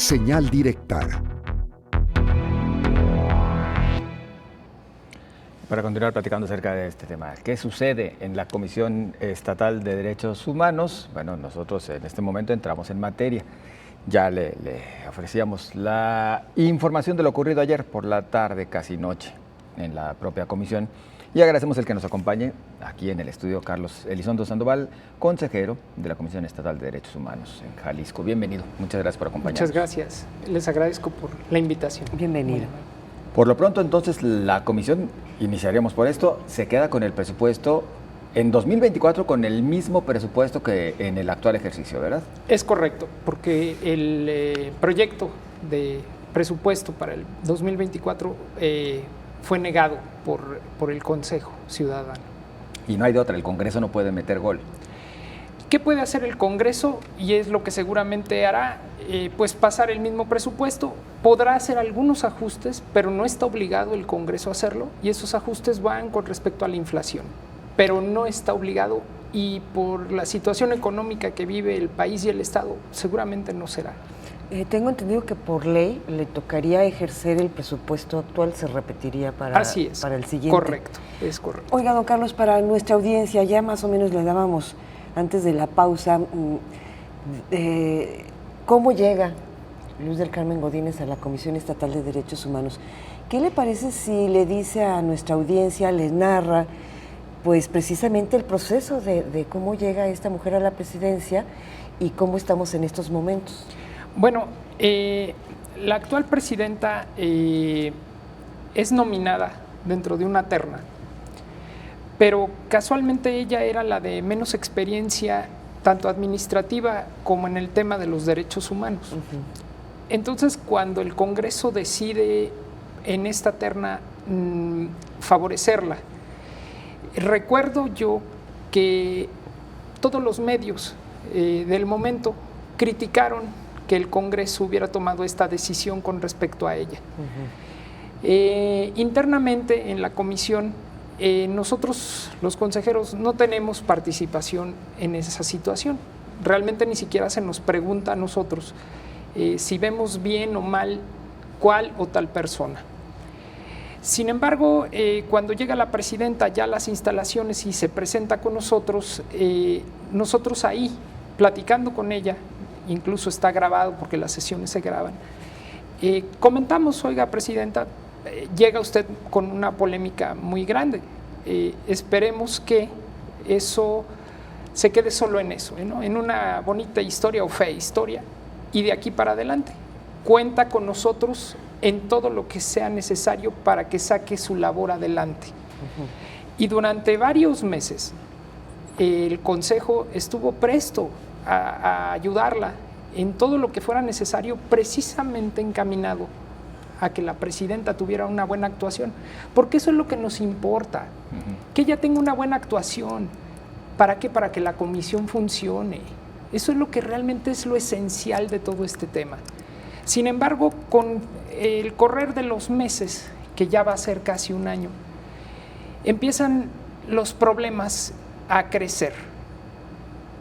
Señal directa. Para continuar platicando acerca de este tema, ¿qué sucede en la Comisión Estatal de Derechos Humanos? Bueno, nosotros en este momento entramos en materia. Ya le ofrecíamos la información de lo ocurrido ayer por la tarde, casi noche, en la propia comisión. Y agradecemos el que nos acompañe aquí en el estudio Carlos Elizondo Sandoval, consejero de la Comisión Estatal de Derechos Humanos en Jalisco. Bienvenido, muchas gracias por acompañarnos. Muchas gracias, les agradezco por la invitación. Bienvenido. Por lo pronto, entonces, la comisión, iniciaríamos por esto, se queda con el presupuesto en 2024 con el mismo presupuesto que en el actual ejercicio, ¿verdad? Es correcto, porque el proyecto de presupuesto para el 2024 fue negado por el Consejo Ciudadano. Y no hay de otra, el Congreso no puede meter gol. ¿Qué puede hacer el Congreso? Y es lo que seguramente hará, pues pasar el mismo presupuesto. Podrá hacer algunos ajustes, pero no está obligado el Congreso a hacerlo, y esos ajustes van con respecto a la inflación, pero no está obligado, y por la situación económica que vive el país y el Estado, seguramente no será. Tengo entendido que por ley le tocaría ejercer el presupuesto actual, se repetiría para el siguiente. Correcto, es correcto. Oiga, don Carlos, para nuestra audiencia, ya más o menos le dábamos antes de la pausa, ¿cómo llega Luz del Carmen Godínez a la Comisión Estatal de Derechos Humanos? ¿Qué le parece si le dice a nuestra audiencia, le narra, pues precisamente el proceso de cómo llega esta mujer a la presidencia y cómo estamos en estos momentos? Bueno, la actual presidenta es nominada dentro de una terna, pero casualmente ella era la de menos experiencia, tanto administrativa como en el tema de los derechos humanos. Entonces, cuando el Congreso decide en esta terna favorecerla, recuerdo yo que todos los medios del momento criticaron que el Congreso hubiera tomado esta decisión con respecto a ella. Internamente en la comisión, nosotros los consejeros no tenemos participación en esa situación. Realmente ni siquiera se nos pregunta a nosotros si vemos bien o mal cuál o tal persona. Sin embargo, cuando llega la presidenta ya a las instalaciones y se presenta con nosotros, nosotros ahí, platicando con ella, incluso está grabado porque las sesiones se graban, comentamos: oiga, presidenta, llega usted con una polémica muy grande, esperemos que eso se quede solo en eso, ¿no? En una bonita historia o fea historia, y de aquí para adelante cuenta con nosotros en todo lo que sea necesario para que saque su labor adelante. Y durante varios meses el Consejo estuvo presto a ayudarla en todo lo que fuera necesario, precisamente encaminado a que la presidenta tuviera una buena actuación, porque eso es lo que nos importa, que ella tenga una buena actuación. ¿Para qué? Para que la comisión funcione. Eso es lo que realmente es lo esencial de todo este tema. Sin embargo, con el correr de los meses, que ya va a ser casi un año, empiezan los problemas a crecer.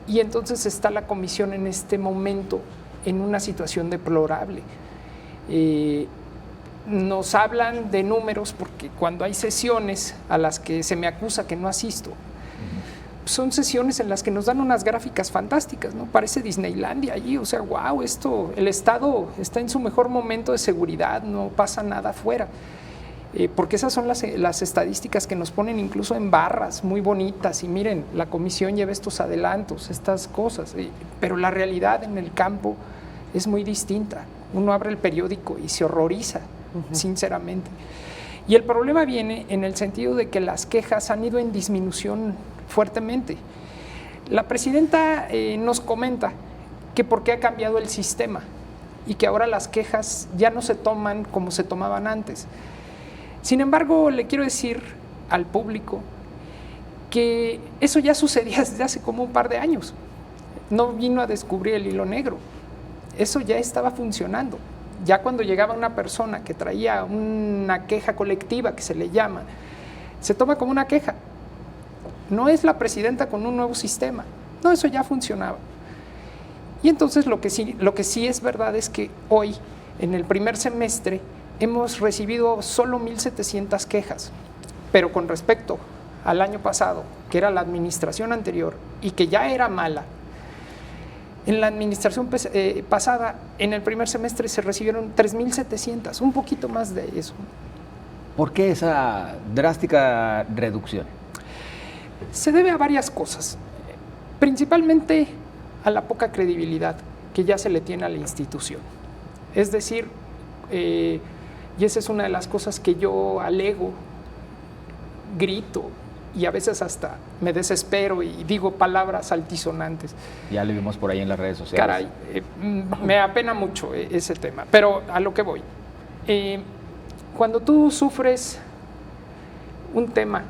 Y entonces está la comisión en este momento en una situación deplorable. Nos hablan de números porque cuando hay sesiones a las que se me acusa que no asisto, son sesiones en las que nos dan unas gráficas fantásticas, ¿no? Parece Disneylandia allí, o sea, wow, el Estado está en su mejor momento de seguridad, no pasa nada afuera. Porque esas son las estadísticas que nos ponen incluso en barras muy bonitas, y miren, la comisión lleva estos adelantos, estas cosas, pero la realidad en el campo es muy distinta. Uno abre el periódico y se horroriza, sinceramente. Y el problema viene en el sentido de que las quejas han ido en disminución fuertemente. La presidenta nos comenta que por qué ha cambiado el sistema y que ahora las quejas ya no se toman como se tomaban antes. Sin embargo, le quiero decir al público que eso ya sucedía desde hace como un par de años. No vino a descubrir el hilo negro. Eso ya estaba funcionando. Ya cuando llegaba una persona que traía una queja colectiva, que se le llama, se toma como una queja. No es la presidenta con un nuevo sistema. No, eso ya funcionaba. Y entonces lo que sí es verdad es que hoy, en el primer semestre, hemos recibido solo 1,700 quejas, pero con respecto al año pasado, que era la administración anterior y que ya era mala, en la administración pasada, en el primer semestre se recibieron 3,700, un poquito más de eso. ¿Por qué esa drástica reducción? Se debe a varias cosas, principalmente a la poca credibilidad que ya se le tiene a la institución. Es decir, y esa es una de las cosas que yo alego, grito, y a veces hasta me desespero y digo palabras altisonantes. Ya lo vimos por ahí en las redes sociales. Caray, me apena mucho ese tema, pero a lo que voy. Cuando tú sufres un tema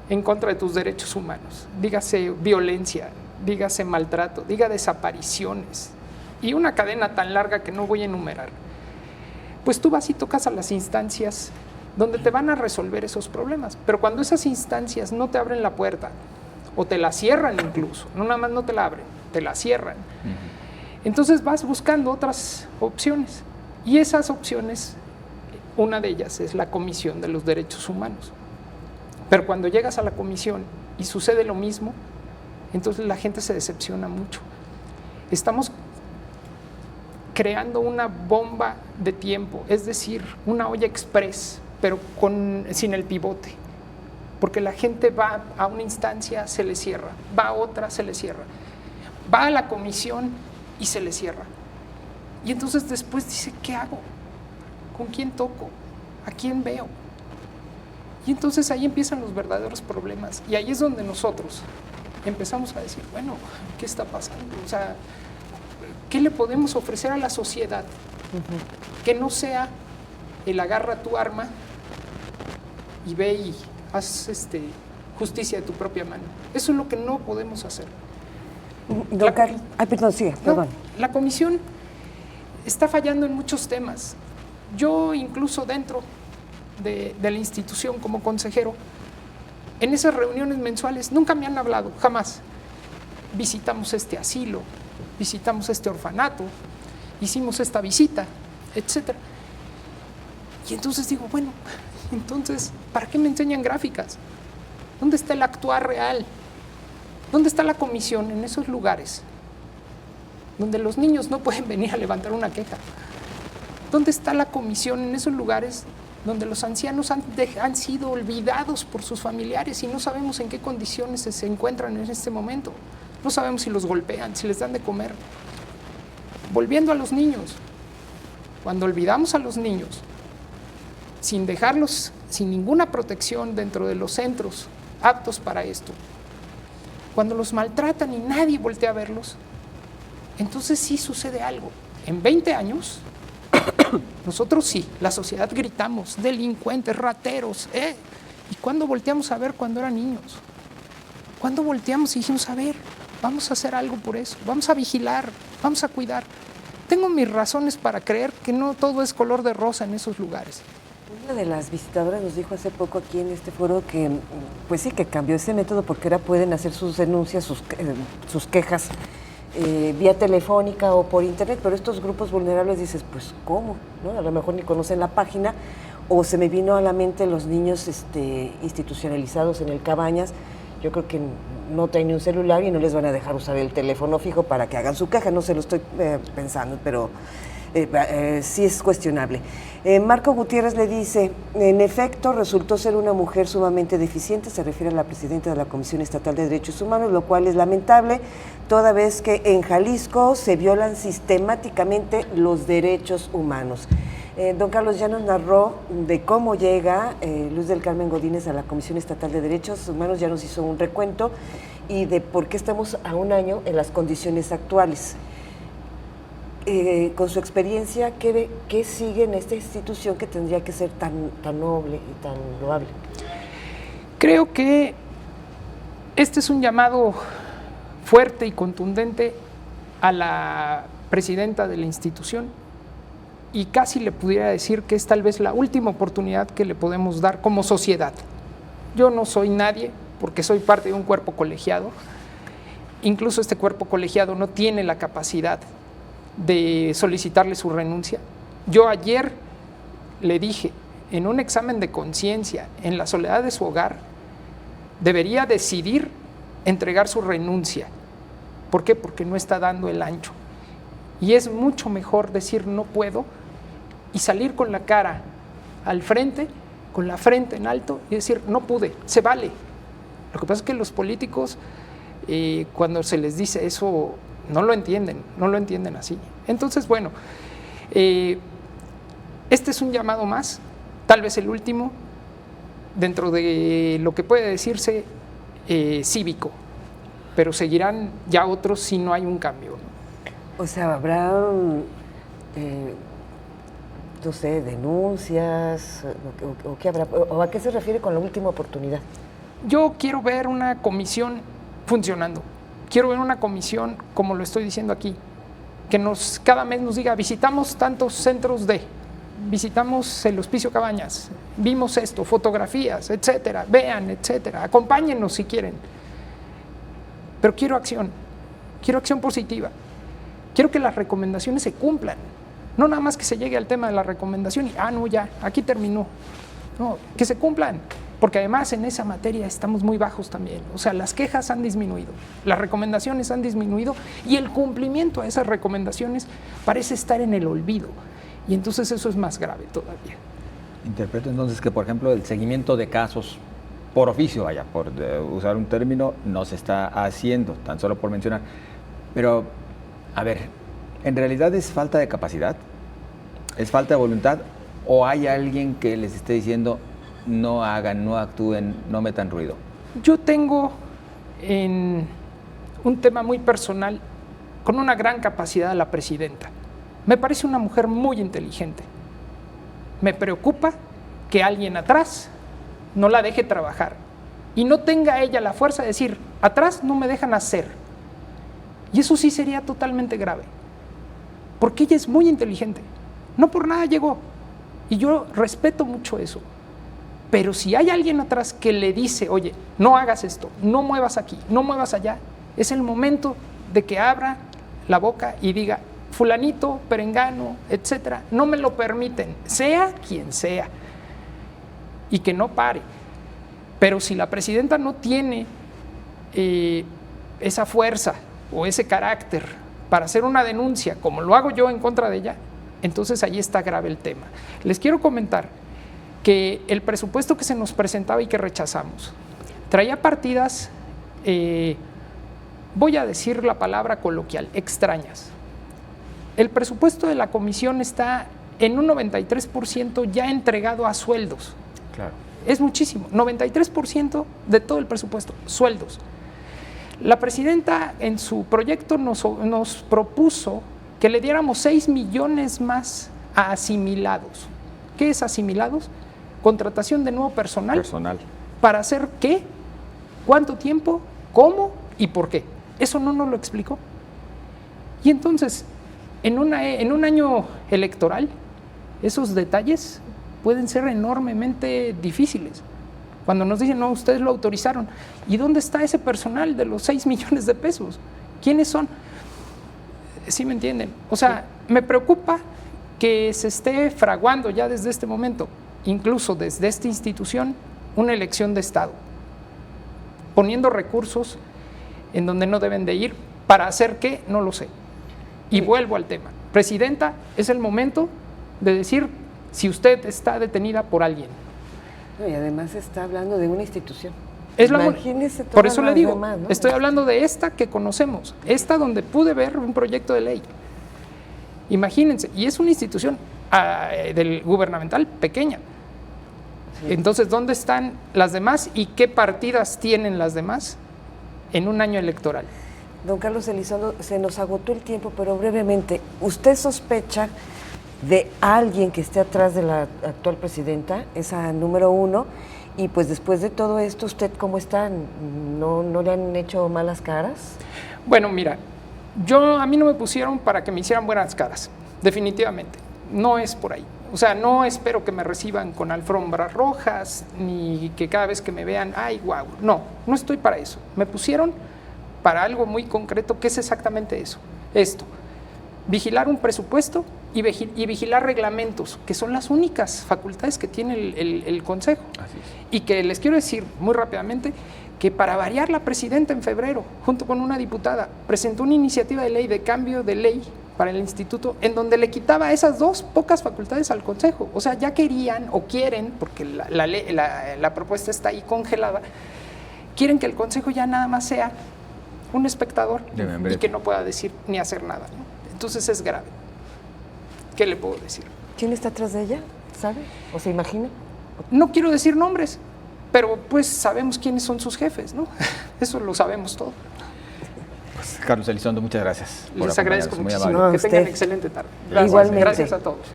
en contra de tus derechos humanos, dígase violencia, dígase maltrato, diga desapariciones, y una cadena tan larga que no voy a enumerar, pues tú vas y tocas a las instancias donde te van a resolver esos problemas. Pero cuando esas instancias no te abren la puerta, o te la cierran incluso, no nada más no te la abren, te la cierran, entonces vas buscando otras opciones. Y esas opciones, una de ellas es la Comisión de los Derechos Humanos. Pero cuando llegas a la comisión y sucede lo mismo, entonces la gente se decepciona mucho. Estamos creando una bomba de tiempo, es decir, una olla express, pero sin el pivote, porque la gente va a una instancia, se le cierra, va a otra, se le cierra, va a la comisión y se le cierra. Y entonces después dice, ¿qué hago? ¿Con quién toco? ¿A quién veo? Y entonces ahí empiezan los verdaderos problemas, y ahí es donde nosotros empezamos a decir, bueno, ¿qué está pasando? O sea, ¿qué le podemos ofrecer a la sociedad? Que no sea el agarra tu arma y ve y haz justicia de tu propia mano. Eso es lo que no podemos hacer. Don Carlos, perdón, sigue, perdón. No, la comisión está fallando en muchos temas. Yo incluso dentro de la institución como consejero, en esas reuniones mensuales nunca me han hablado, jamás. Visitamos este asilo, visitamos este orfanato, hicimos esta visita, etc. Y entonces digo, bueno, entonces, ¿para qué me enseñan gráficas? ¿Dónde está el actuar real? ¿Dónde está la comisión en esos lugares donde los niños no pueden venir a levantar una queja? ¿Dónde está la comisión en esos lugares donde los ancianos han sido olvidados por sus familiares y no sabemos en qué condiciones se encuentran en este momento? No sabemos si los golpean, si les dan de comer. Volviendo a los niños, cuando olvidamos a los niños, sin dejarlos sin ninguna protección dentro de los centros aptos para esto, cuando los maltratan y nadie voltea a verlos, entonces sí sucede algo. En 20 años, nosotros sí, la sociedad gritamos, delincuentes, rateros, ¿y cuándo volteamos a ver cuando eran niños? ¿Cuándo volteamos y dijimos, a ver, vamos a hacer algo por eso, vamos a vigilar, vamos a cuidar? Tengo mis razones para creer que no todo es color de rosa en esos lugares. Una de las visitadoras nos dijo hace poco aquí en este foro que, pues sí, que cambió ese método porque ahora pueden hacer sus denuncias, sus quejas vía telefónica o por internet, pero estos grupos vulnerables dices, pues ¿cómo? ¿No? A lo mejor ni conocen la página, o se me vino a la mente los niños institucionalizados en el Cabañas. Yo creo que no tienen un celular y no les van a dejar usar el teléfono fijo para que hagan su queja, no se lo estoy pensando, pero sí es cuestionable. Marco Gutiérrez le dice, en efecto, resultó ser una mujer sumamente deficiente, se refiere a la presidenta de la Comisión Estatal de Derechos Humanos, lo cual es lamentable, toda vez que en Jalisco se violan sistemáticamente los derechos humanos. Don Carlos ya nos narró de cómo llega Luz del Carmen Godínez a la Comisión Estatal de Derechos Humanos, ya nos hizo un recuento y de por qué estamos a un año en las condiciones actuales. Con su experiencia, ¿qué sigue en esta institución que tendría que ser tan noble y tan loable? Creo que este es un llamado fuerte y contundente a la presidenta de la institución, y casi le pudiera decir que es tal vez la última oportunidad que le podemos dar como sociedad. Yo no soy nadie porque soy parte de un cuerpo colegiado, incluso este cuerpo colegiado no tiene la capacidad de solicitarle su renuncia. Yo ayer le dije, en un examen de conciencia, en la soledad de su hogar, debería decidir entregar su renuncia. ¿Por qué? Porque no está dando el ancho. Y es mucho mejor decir no puedo y salir con la cara al frente, con la frente en alto y decir no pude, se vale. Lo que pasa es que los políticos, cuando se les dice eso, no lo entienden así. Entonces, bueno, este es un llamado más, tal vez el último, dentro de lo que puede decirse cívico, pero seguirán ya otros si no hay un cambio, ¿no? O sea, habrá, no sé, denuncias, o qué habrá, o a qué se refiere con la última oportunidad. Yo quiero ver una comisión funcionando, quiero ver una comisión, como lo estoy diciendo aquí, que cada mes nos diga, visitamos tantos centros visitamos el Hospicio Cabañas, vimos esto, fotografías, etcétera, vean, etcétera, acompáñennos si quieren. Pero quiero acción positiva. Quiero que las recomendaciones se cumplan. No nada más que se llegue al tema de la recomendación y, no, ya, aquí terminó. No, que se cumplan. Porque además en esa materia estamos muy bajos también. O sea, las quejas han disminuido, las recomendaciones han disminuido y el cumplimiento a esas recomendaciones parece estar en el olvido. Y entonces eso es más grave todavía. Interpreto entonces que, por ejemplo, el seguimiento de casos por oficio, por usar un término, no se está haciendo, tan solo por mencionar. Pero, a ver, ¿en realidad es falta de capacidad? ¿Es falta de voluntad? ¿O hay alguien que les esté diciendo no hagan, no actúen, no metan ruido? Yo tengo en un tema muy personal, con una gran capacidad, a la presidenta. Me parece una mujer muy inteligente. Me preocupa que alguien atrás no la deje trabajar y no tenga ella la fuerza de decir, atrás no me dejan hacer. Y eso sí sería totalmente grave, porque ella es muy inteligente. No por nada llegó. Y yo respeto mucho eso. Pero si hay alguien atrás que le dice, oye, no hagas esto, no muevas aquí, no muevas allá, es el momento de que abra la boca y diga, fulanito, perengano, etcétera, no me lo permiten, sea quien sea, y que no pare. Pero si la presidenta no tiene esa fuerza o ese carácter para hacer una denuncia, como lo hago yo en contra de ella, entonces ahí está grave el tema. Les quiero comentar que el presupuesto que se nos presentaba y que rechazamos traía partidas, voy a decir la palabra coloquial, extrañas. El presupuesto de la comisión está en un 93% ya entregado a sueldos. Claro. Es muchísimo, 93% de todo el presupuesto, sueldos. La presidenta en su proyecto nos propuso que le diéramos 6 millones más a asimilados. ¿Qué es asimilados? Contratación de nuevo personal. ¿Para hacer qué? ¿Cuánto tiempo? ¿Cómo? ¿Y por qué? Eso no nos lo explicó. Y entonces, en un año electoral, esos detalles pueden ser enormemente difíciles. Cuando nos dicen, no, ustedes lo autorizaron. ¿Y dónde está ese personal de los 6 millones de pesos? ¿Quiénes son? ¿Sí me entienden? O sea, me preocupa que se esté fraguando ya desde este momento, incluso desde esta institución, una elección de Estado, poniendo recursos en donde no deben de ir. ¿Para hacer qué? No lo sé. Y vuelvo al tema. Presidenta, es el momento de decir si usted está detenida por alguien. Y además está hablando de una institución. Imagínese por eso le digo, demás, ¿no? Estoy hablando de esta que conocemos, esta donde pude ver un proyecto de ley. Imagínense, y es una institución del gubernamental pequeña. Sí. Entonces, ¿dónde están las demás y qué partidas tienen las demás en un año electoral? Don Carlos Elizondo, se nos agotó el tiempo, pero brevemente, ¿usted sospecha de alguien que esté atrás de la actual presidenta, esa número uno? Y pues después de todo esto, ¿usted cómo está? ¿No le han hecho malas caras? Bueno, mira, a mí no me pusieron para que me hicieran buenas caras, definitivamente, no es por ahí. O sea, no espero que me reciban con alfombras rojas, ni que cada vez que me vean, ¡ay, guau! No estoy para eso. Me pusieron para algo muy concreto, que es exactamente eso, esto. vigilar un presupuesto y vigilar reglamentos, que son las únicas facultades que tiene el Consejo. Así es. Y que les quiero decir muy rápidamente que para variar la presidenta en febrero, junto con una diputada, presentó una iniciativa de ley de cambio de ley para el instituto, en donde le quitaba esas dos pocas facultades al Consejo. O sea, ya querían o quieren, porque la propuesta está ahí congelada, quieren que el Consejo ya nada más sea un espectador y que no pueda decir ni hacer nada, ¿no? Entonces es grave. ¿Qué le puedo decir? ¿Quién está atrás de ella? ¿Sabe? ¿O se imagina? No quiero decir nombres, pero pues sabemos quiénes son sus jefes, ¿no? Eso lo sabemos todo. Pues, Carlos Elizondo, muchas gracias. Les agradezco muchísimo. No, que tengan usted. excelente tarde. Igualmente. Gracias a todos.